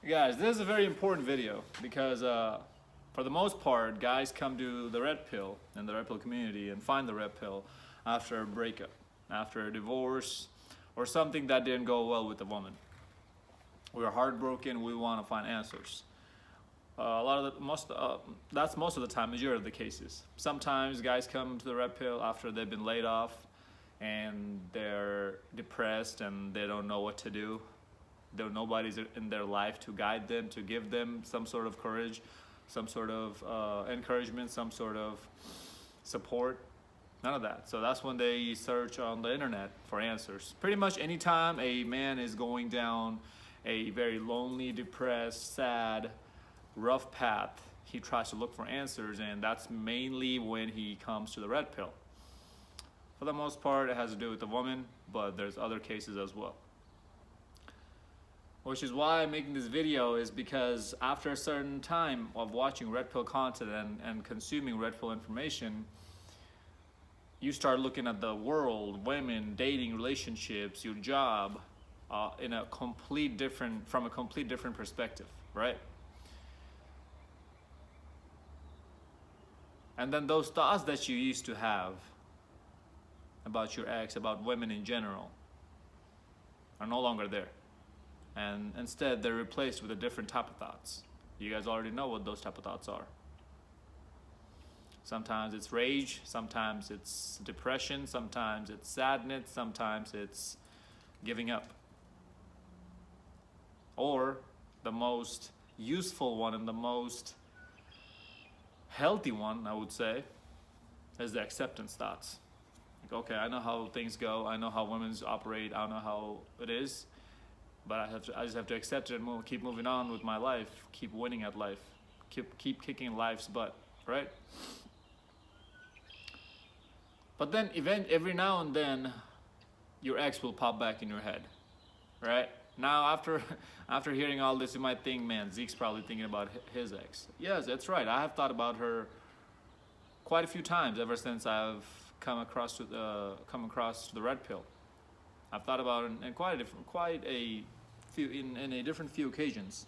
Guys, this is a very important video because for the most part, guys come to the red pill and the red pill community and find the red pill after a breakup, after a divorce, or something that didn't go well with the woman. We're heartbroken. We want to find answers. A lot of that's most of the time, majority of the cases. Sometimes guys come to the red pill after they've been laid off and they're depressed and they don't know what to do. Nobody's in their life to guide them, to give them some sort of courage, some sort of encouragement, some sort of support. None of that. So that's when they search on the internet for answers. Pretty much anytime a man is going down a very lonely, depressed, sad, rough path, he tries to look for answers, and that's mainly when he comes to the red pill. For the most part, it has to do with the woman, but there's other cases as well. Which is why I'm making this video, is because after a certain time of watching red pill content and consuming red pill information, you start looking at the world, women, dating, relationships, your job, from a complete different perspective, right? And then those thoughts that you used to have about your ex, about women in general, are no longer there. And instead, they're replaced with a different type of thoughts. You guys already know what those type of thoughts are. Sometimes it's rage, sometimes it's depression, sometimes it's sadness, sometimes it's giving up. Or the most useful one and the most healthy one, I would say, is the acceptance thoughts. Like, okay, I know how things go, I know how women operate, I know how it is, but I just have to accept it and keep moving on with my life, keep winning at life, keep kicking life's butt, right? But then every now and then, your ex will pop back in your head, right? Now, after hearing all this, you might think, man, Zeke's probably thinking about his ex. Yes, that's right. I have thought about her quite a few times ever since I've come across the red pill. I've thought about it in quite a few occasions.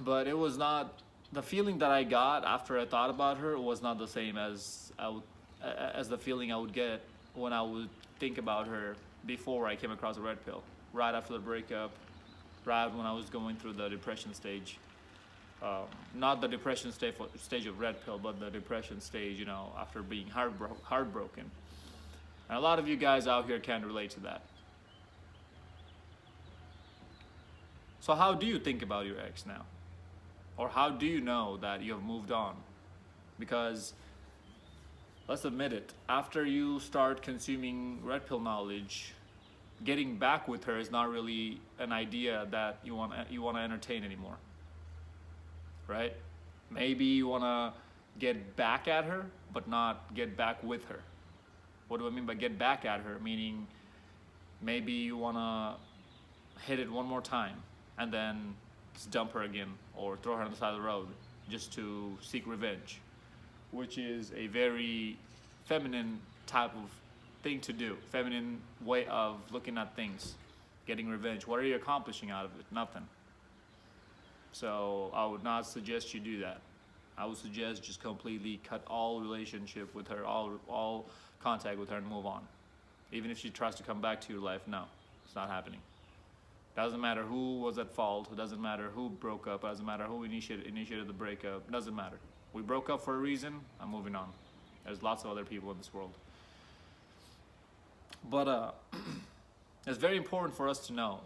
But it was not, the feeling that I got after I thought about her was not the same as the feeling I would get when I would think about her before I came across the red pill, right after the breakup, right when I was going through the depression stage. Not the depression stage of red pill, but the depression stage, after being heartbroken. And a lot of you guys out here can relate to that. So how do you think about your ex now? Or how do you know that you have moved on? Because let's admit it, after you start consuming red pill knowledge, getting back with her is not really an idea that you want to entertain anymore, right? Maybe you want to get back at her, but not get back with her. What do I mean by get back at her? Meaning maybe you want to hit it one more time and then just dump her again or throw her on the side of the road just to seek revenge, which is a very feminine type of thing to do, feminine way of looking at things, getting revenge. What are you accomplishing out of it? Nothing. So I would not suggest you do that. I would suggest just completely cut all relationship with her, all contact with her, and move on. Even if she tries to come back to your life, no, it's not happening. Doesn't matter who was at fault, it doesn't matter who broke up, it doesn't matter who initiated the breakup, it doesn't matter. We broke up for a reason, I'm moving on. There's lots of other people in this world. But it's very important for us to know,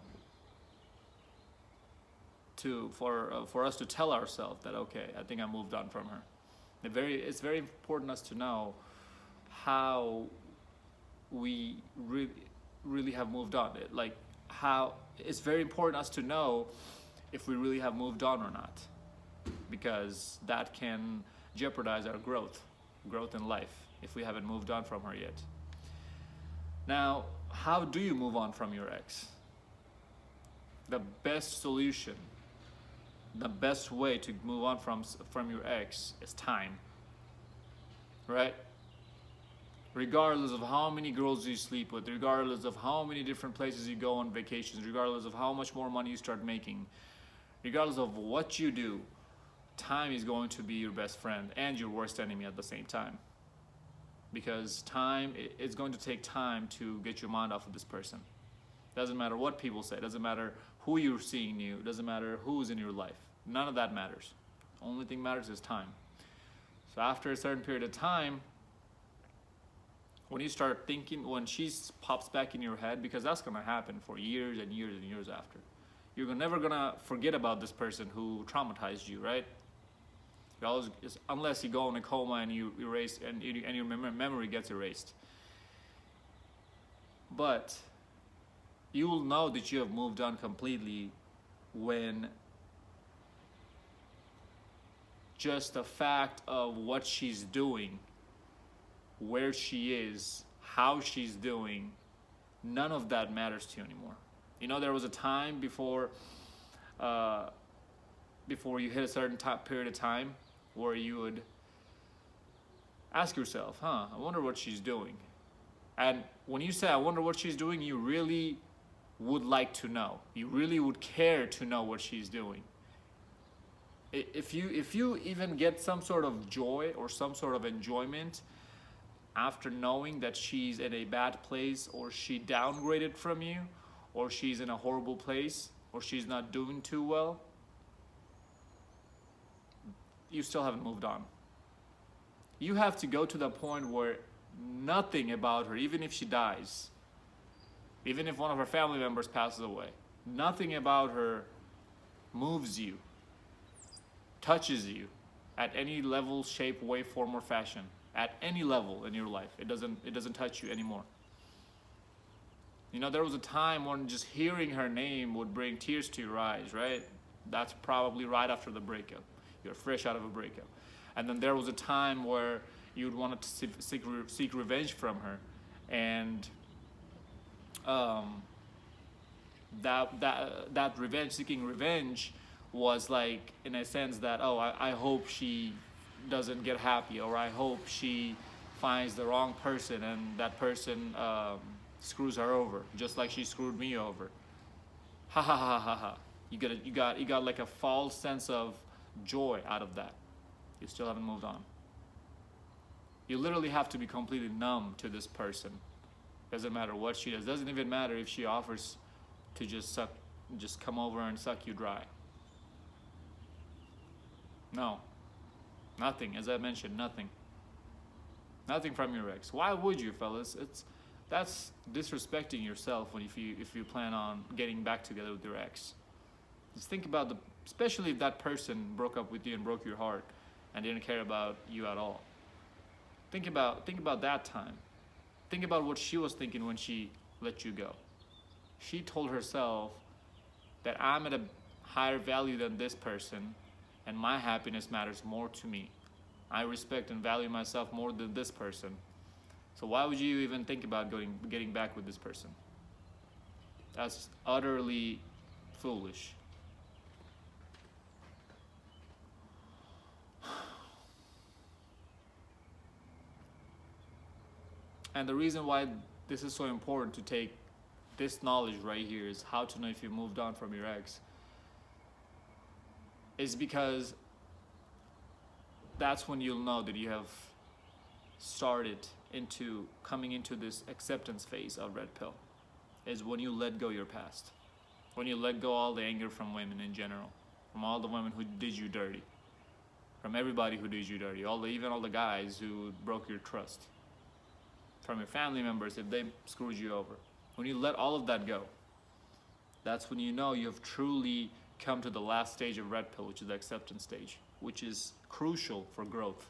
for us to tell ourselves that, okay, I think I moved on from her. It's very important us to know how we really have moved on. It's very important us to know if we really have moved on or not, because that can jeopardize our growth in life if we haven't moved on from her yet. Now, how do you move on from your ex? The best solution, the best way to move on from your ex is time, right? regardless of how many girls you sleep with, regardless of how many different places you go on vacations, regardless of how much more money you start making, regardless of what you do, time is going to be your best friend and your worst enemy at the same time. Because time, it's going to take time to get your mind off of this person. Doesn't matter what people say, doesn't matter who you're seeing new, doesn't matter who's in your life. None of that matters. Only thing matters is time. So after a certain period of time, when you start thinking, when she pops back in your head, because that's gonna happen for years and years and years after, you're never gonna forget about this person who traumatized you, right? You always, unless you go in a coma and you erase and your memory gets erased. But you will know that you have moved on completely when just the fact of what she's doing, where she is, how she's doing, none of that matters to you anymore. You know, there was a time before you hit a certain period of time where you would ask yourself, I wonder what she's doing. And when you say, I wonder what she's doing, you really would like to know. You really would care to know what she's doing. If you even get some sort of joy or some sort of enjoyment after knowing that she's in a bad place, or she downgraded from you, or she's in a horrible place, or she's not doing too well, you still haven't moved on. You have to go to the point where nothing about her, even if she dies, even if one of her family members passes away, nothing about her moves you, touches you at any level, shape, way, form, or fashion. At any level in your life, it doesn't touch you anymore. You know, there was a time when just hearing her name would bring tears to your eyes, right? That's probably right after the breakup. You're fresh out of a breakup. And then there was a time where you'd want to seek revenge from her. And that revenge, seeking revenge, was like, in a sense that, oh, I hope she doesn't get happy, or I hope she finds the wrong person and that person screws her over, just like she screwed me over. Ha ha ha ha ha. You got like a false sense of joy out of that. You still haven't moved on. You literally have to be completely numb to this person. Doesn't matter what she does. Doesn't even matter if she offers to just come over and suck you dry. No. Nothing, as I mentioned, nothing. Nothing from your ex. Why would you, fellas? That's disrespecting yourself if you plan on getting back together with your ex. Just think about especially if that person broke up with you and broke your heart and didn't care about you at all. Think about that time. Think about what she was thinking when she let you go. She told herself that I'm at a higher value than this person, and my happiness matters more to me. I respect and value myself more than this person. So why would you even think about getting back with this person? That's utterly foolish. And the reason why this is so important to take this knowledge right here is how to know if you moved on from your ex, is because that's when you'll know that you have started coming into this acceptance phase of red pill, is when you let go your past, when you let go all the anger from women in general, from all the women who did you dirty, from everybody who did you dirty, even all the guys who broke your trust, from your family members if they screwed you over. When you let all of that go, that's when you know you have truly come to the last stage of red pill, which is the acceptance stage, which is crucial for growth.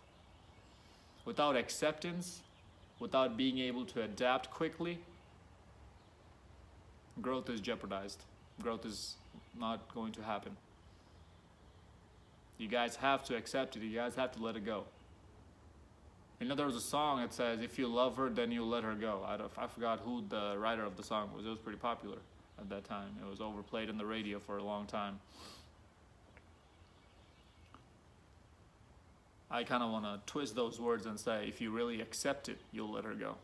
Without acceptance, without being able to adapt quickly, growth is jeopardized. Growth is not going to happen. You guys have to accept it. You guys have to let it go. You know, there was a song that says, if you love her, then you let her go. I forgot who the writer of the song was. It was pretty popular at that time. It was overplayed on the radio for a long time. I kind of want to twist those words and say, if you really accept it, you'll let her go.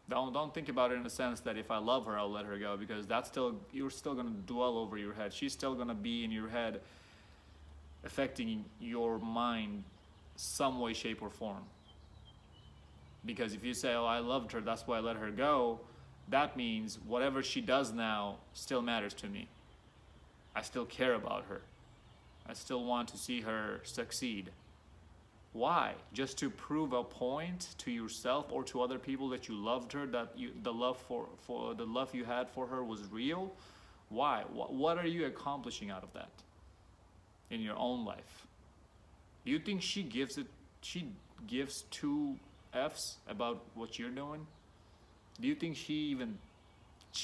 Don't think about it in the sense that if I love her, I'll let her go, because that's still, you're still going to dwell over your head. She's still going to be in your head, affecting your mind some way, shape, or form. Because if you say, oh, I loved her, that's why I let her go, that means whatever she does now still matters to me. I still care about her. I still want to see her succeed. Why? Just to prove a point to yourself or to other people that you loved her, that the love for the love you had for her was real? Why? What are you accomplishing out of that in your own life? Do you think she gives two F's about what you're doing? Do you think she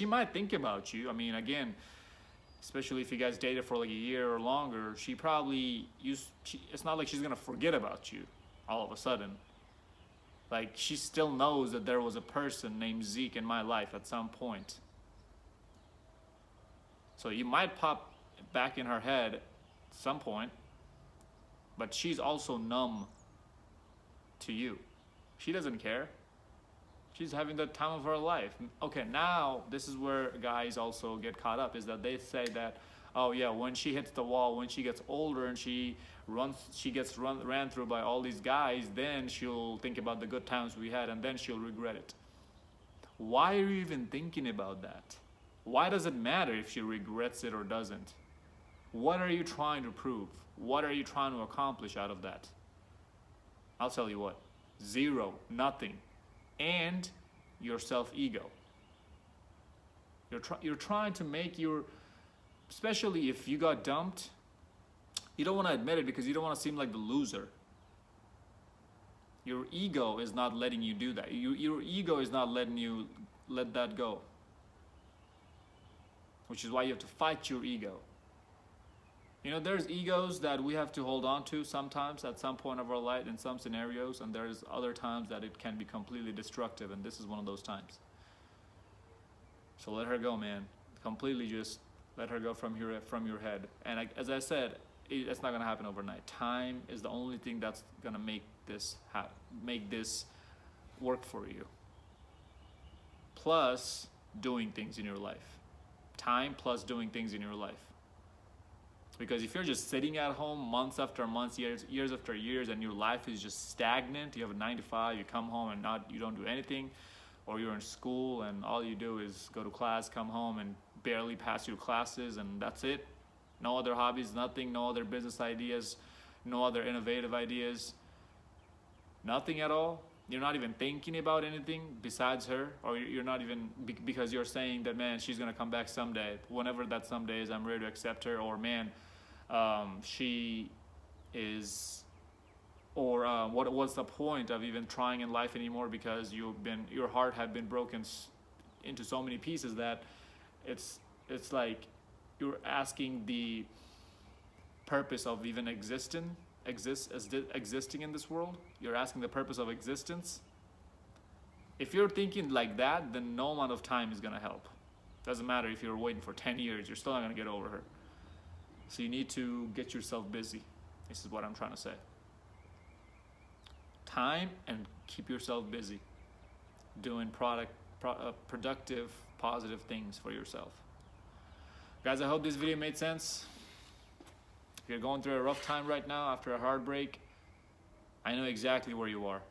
might think about you? I mean, again, especially if you guys dated for like a year or longer, it's not like she's gonna forget about you all of a sudden. Like, she still knows that there was a person named Zeke in my life at some point. So you might pop back in her head at some point, but she's also numb to you. She doesn't care. She's having the time of her life. Okay, now this is where guys also get caught up, is that they say that, oh yeah, when she hits the wall, when she gets older and she gets ran through by all these guys, then she'll think about the good times we had, and then she'll regret it. Why are you even thinking about that? Why does it matter if she regrets it or doesn't? What are you trying to prove? What are you trying to accomplish out of that? I'll tell you what, zero, nothing. And your self-ego. You're trying to make especially if you got dumped, you don't want to admit it because you don't want to seem like the loser. Your ego is not letting you do that. Your ego is not letting you let that go. Which is why you have to fight your ego. You know, there's egos that we have to hold on to sometimes at some point of our life in some scenarios, and there's other times that it can be completely destructive, and this is one of those times. So let her go, man. Completely just let her go from your head. And as I said, it's not going to happen overnight. Time is the only thing that's going to make this work for you. Plus doing things in your life. Time plus doing things in your life. Because if you're just sitting at home months after months, years after years, and your life is just stagnant, you have a 9 to 5, you come home and you don't do anything, or you're in school and all you do is go to class, come home and barely pass your classes, and that's it. No other hobbies, nothing, no other business ideas, no other innovative ideas, nothing at all. You're not even thinking about anything besides her, or you're not even, because you're saying that, man, she's gonna come back someday. Whenever that someday is, I'm ready to accept her, or man, she is, or what's the point of even trying in life anymore, because your heart had been broken into so many pieces that it's like you're asking the purpose of even existing in this world. You're asking the purpose of existence. If you're thinking like that, then no amount of time is gonna help. Doesn't matter if you're waiting for 10 years, you're still not gonna get over her. So you need to get yourself busy. This is what I'm trying to say. Time, and keep yourself busy doing productive, positive things for yourself. Guys, I hope this video made sense. If you're going through a rough time right now after a heartbreak, I know exactly where you are.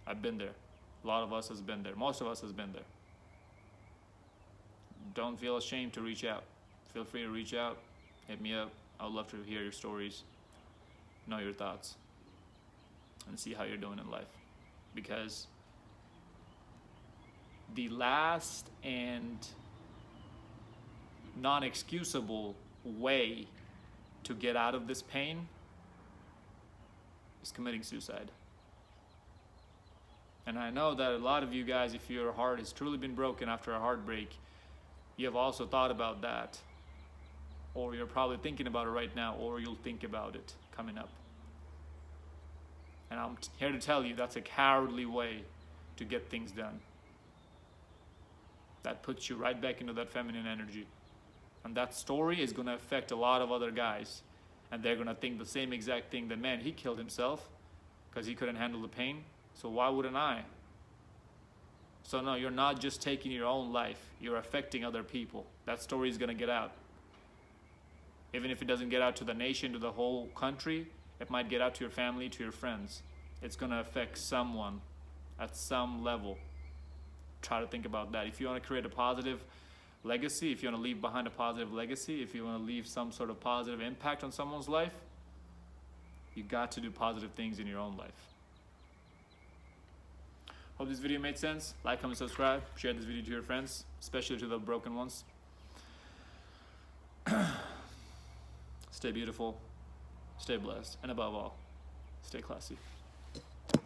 I've been there. A lot of us has been there. Most of us has been there. Don't feel ashamed to reach out. Feel free to reach out. Hit me up. I would love to hear your stories, know your thoughts, and see how you're doing in life. Because the last and non-excusable way to get out of this pain is committing suicide. And I know that a lot of you guys, if your heart has truly been broken after a heartbreak, you have also thought about that, or you're probably thinking about it right now, or you'll think about it coming up. And I'm here to tell you that's a cowardly way to get things done. That puts you right back into that feminine energy. And that story is going to affect a lot of other guys. and they're gonna think the same exact thing that, man, he killed himself because he couldn't handle the pain, so why wouldn't I? So no, you're not just taking your own life, you're affecting other people. That story is gonna get out. Even if it doesn't get out to the nation, to the whole country, it might get out to your family, to your friends. It's gonna affect someone at some level. Try to think about that. If you wanna create a positive legacy, if you wanna leave behind a positive legacy, if you wanna leave some sort of positive impact on someone's life, you got to do positive things in your own life. Hope this video made sense. Like, comment, subscribe. Share this video to your friends, especially to the broken ones. Stay beautiful, stay blessed, and above all, stay classy.